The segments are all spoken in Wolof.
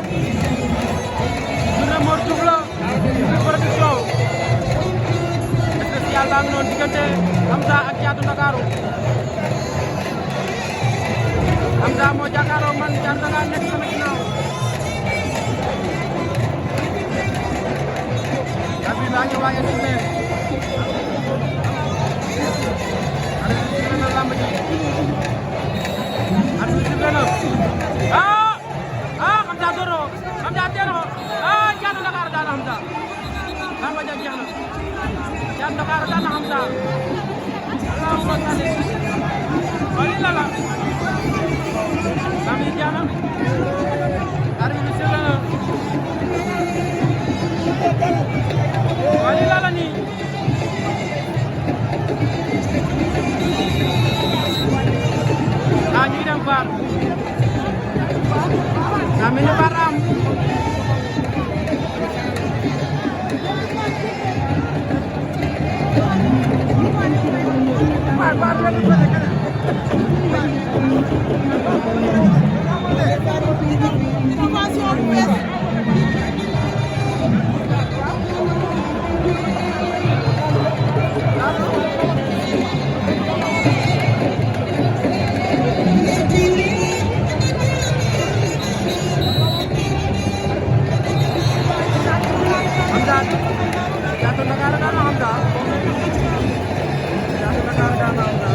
ngoog journée Mor Diouf la production spécial baa ngi noonu diggante Hamza ak Thiatou Ndakaaru Hamza moo jàkkaarloo man Thiatou Ndakaaru nekk sama ginnaaw abi baa ngi waaj a tourné na lamb ji at bi sifflé na Hamza doro Hamza teeno Thiatou Ndakaaru daan Hamza lamb ja jeex na Thiatou Ndakaaru daan Hamza Allahumma salli wali la lamb ji jeex na at bi sifflé na wali la la nii ñuy dem faar mi ñu baram Thiatou Ndakaaru daan na Hamza Thiatou Ndakaaru daan na Hamza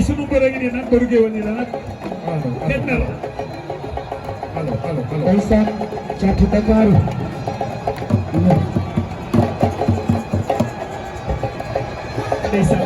sunu mbër a ngi nii nag mbëru géwël nii la nag. kenn mel. ndeysaan Caatu Dakar. ndeysaan.